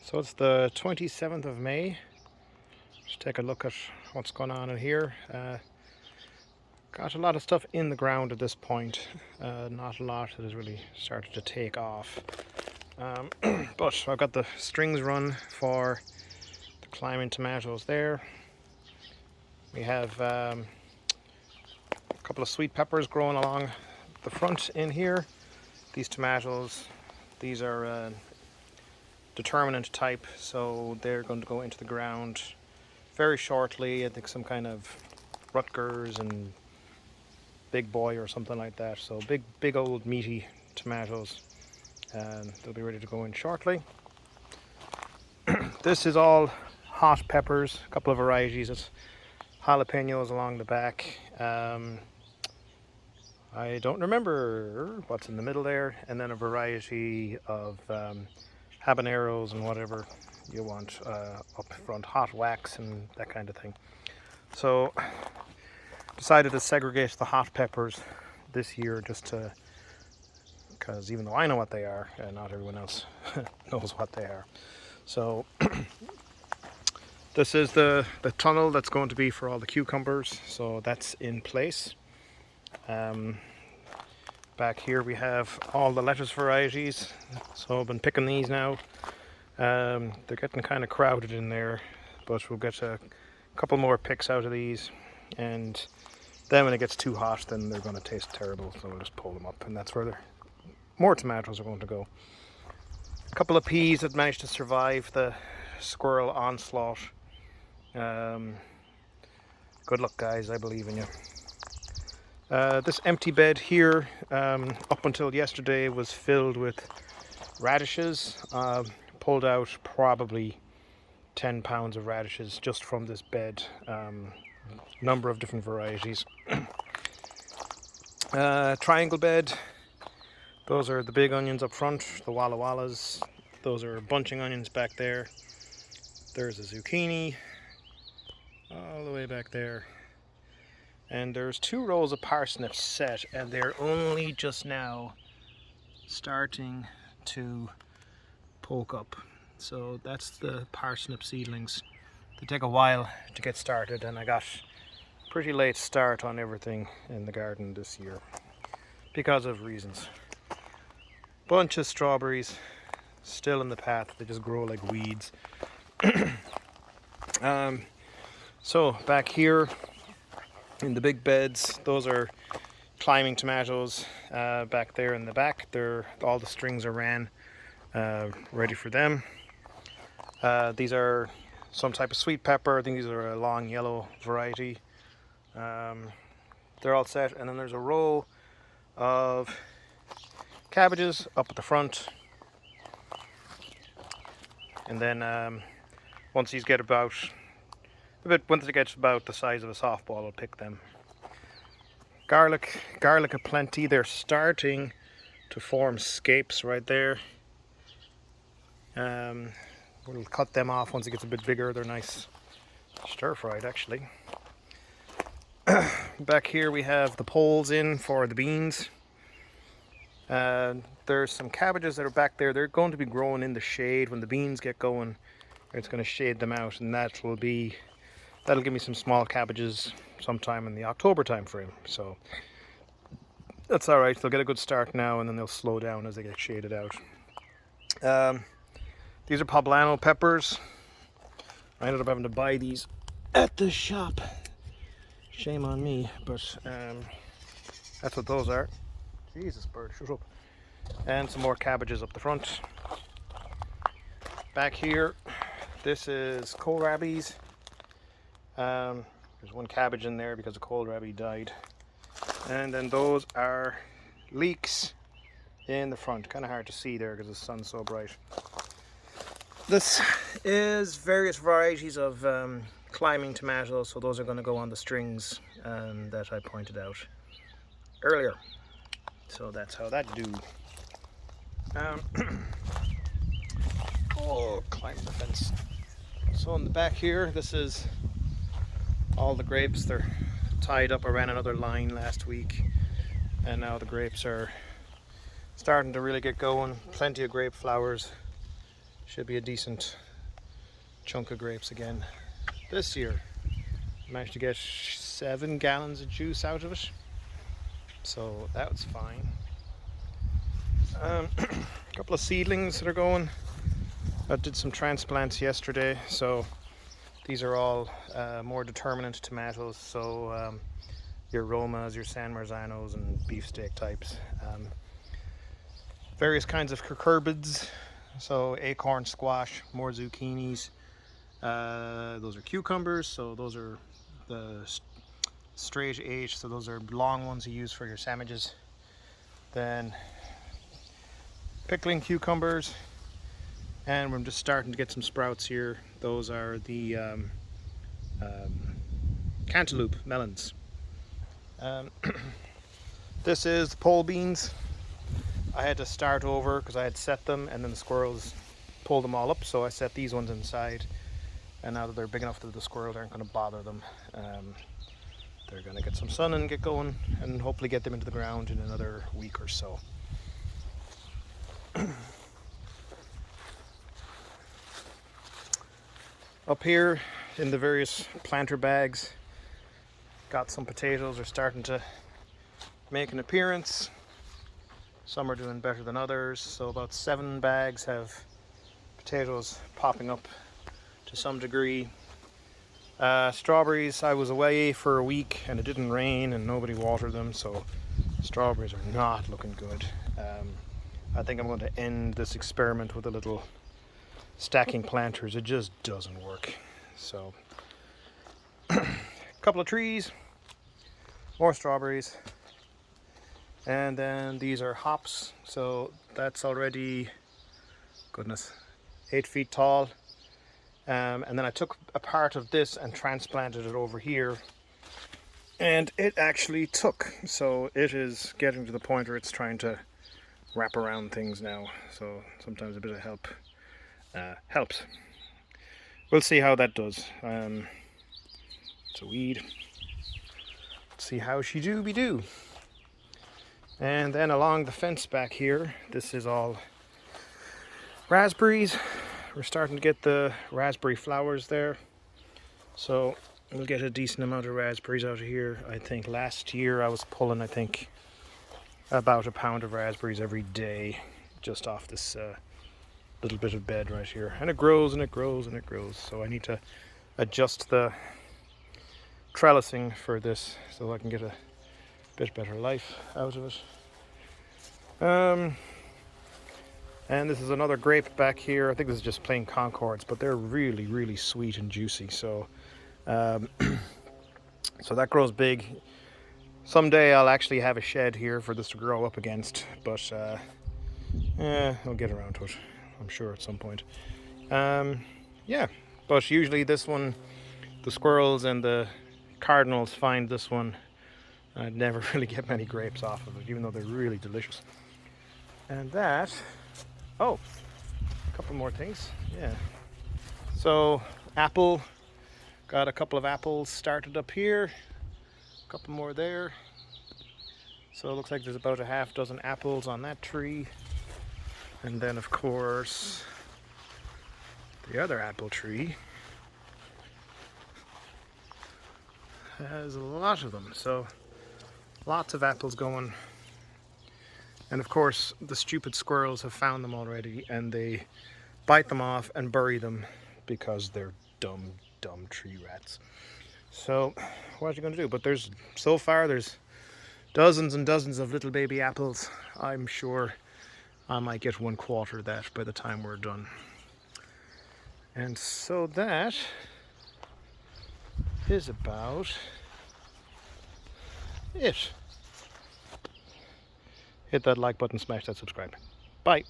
So it's the 27th of May. Just take a look at what's going on in here. Got a lot of stuff in the ground at this point. Not a lot that has really started to take off. But I've got the strings run for the climbing tomatoes there. We have a couple of sweet peppers growing along the front in here. These tomatoes, these are determinant type, so they're going to go into the ground very shortly. I think some kind of Rutgers and Big Boy or something like that. So big old meaty tomatoes, and they'll be ready to go in shortly. This is all hot peppers, a couple of varieties. It's jalapenos along the back. I don't remember what's in the middle there, and then a variety of habaneros and whatever you want up front, hot wax and that kind of thing. So decided to segregate the hot peppers this year, just to, because even though I know what they are, not everyone else knows what they are. So this is the tunnel that's going to be for all the cucumbers, so that's in place. Back here we have all the lettuce varieties, so I've been picking these now. They're getting kind of crowded in there, but we'll get a couple more picks out of these, and then when it gets too hot, then they're going to taste terrible, so we'll just pull them up, and that's where more tomatoes are going to go. A couple of peas that managed to survive the squirrel onslaught. Good luck, guys, I believe in you. This empty bed here, up until yesterday, was filled with radishes. Pulled out probably 10 pounds of radishes just from this bed. Number of different varieties. Triangle bed. Those are the big onions up front, the Walla Wallas. Those are bunching onions back there. There's a zucchini all the way back there. And there's 2 rows of parsnips set, and they're only just now starting to poke up. So that's the parsnip seedlings. They take a while to get started, and I got a pretty late start on everything in the garden this year because of reasons. Bunch of strawberries still in the path. They just grow like weeds. So back here in the big beds, those are climbing tomatoes. Back there in the back, all the strings are ran, ready for them. These are some type of sweet pepper. I think these are a long yellow variety. They're all set, and then there's a row of cabbages up at the front, and then once it gets about the size of a softball, I'll pick them. Garlic aplenty. They're starting to form scapes right there. We'll cut them off once it gets a bit bigger. They're nice stir-fried, actually. Back here we have the poles in for the beans. There's some cabbages that are back there. They're going to be growing in the shade. When the beans get going, it's going to shade them out, and that'll give me some small cabbages sometime in the October time frame. So that's all right. They'll get a good start now, and then they'll slow down as they get shaded out. These are poblano peppers. I ended up having to buy these at the shop. Shame on me, but that's what those are. Jesus, bird, shut up. And some more cabbages up the front. Back here, this is kohlrabies. There's one cabbage in there because the kohlrabi died. And then those are leeks in the front. Kind of hard to see there because the sun's so bright. This is various varieties of climbing tomatoes, so those are going to go on the strings that I pointed out earlier. So that's how that do. Oh, climb the fence. So in the back here, this is all the grapes. They're tied up. I ran another line last week, and now the grapes are starting to really get going. Plenty of grape flowers Should be a decent chunk of grapes again. This year, managed to get 7 gallons of juice out of it, so that was fine. A couple of seedlings that are going. I did some transplants yesterday, so these are all more determinate tomatoes, so your Romas, your San Marzanos, and beefsteak types. Various kinds of cucurbids, so acorn squash, more zucchinis. Those are cucumbers, so those are the straight H, so those are long ones you use for your sandwiches. Then pickling cucumbers, and we're just starting to get some sprouts here. Those are the cantaloupe melons. This is the pole beans. I had to start over because I had set them and then the squirrels pulled them all up, so I set these ones inside, and now that they're big enough that the squirrels aren't going to bother them, they're going to get some sun and get going, and hopefully get them into the ground in another week or so. Up here in the various planter bags, got some potatoes are starting to make an appearance. Some are doing better than others, so about 7 bags have potatoes popping up to some degree. Strawberries, I was away for a week and it didn't rain and nobody watered them, so strawberries are not looking good. I think I'm going to end this experiment with a little stacking planters. It just doesn't work. So a couple of trees, more strawberries, and then these are hops, so that's already, goodness, 8 feet tall. And then I took a part of this and transplanted it over here, and it actually took. So it is getting to the point where it's trying to wrap around things now, so sometimes a bit of help helps. We'll see how that does. It's a weed. Let's see how she do be do. And then along the fence back here, this is all raspberries. We're starting to get the raspberry flowers there, so we'll get a decent amount of raspberries out of here. I think last year I was pulling, I think, about a pound of raspberries every day just off this little bit of bed right here, and it grows and it grows and it grows, so I need to adjust the trellising for this so I can get a bit better life out of it. And this is another grape back here. I think this is just plain Concords, but they're really, really sweet and juicy. So, so that grows big. Someday I'll actually have a shed here for this to grow up against, but I'll get around to it, I'm sure, at some point. Yeah, but usually this one, the squirrels and the cardinals find this one. I'd never really get many grapes off of it, even though they're really delicious. And that, oh, a couple more things, yeah. So, apple, got a couple of apples started up here, a couple more there. So it looks like there's about a half dozen apples on that tree. And then, of course, the other apple tree has a lot of them, so lots of apples going. And of course, the stupid squirrels have found them already, and they bite them off and bury them because they're dumb tree rats. So what are you going to do? But there's, so far, there's dozens and dozens of little baby apples. I'm sure I might get 1/4 of that by the time we're done. And so that is about it. Hit that like button, smash that subscribe. Bye.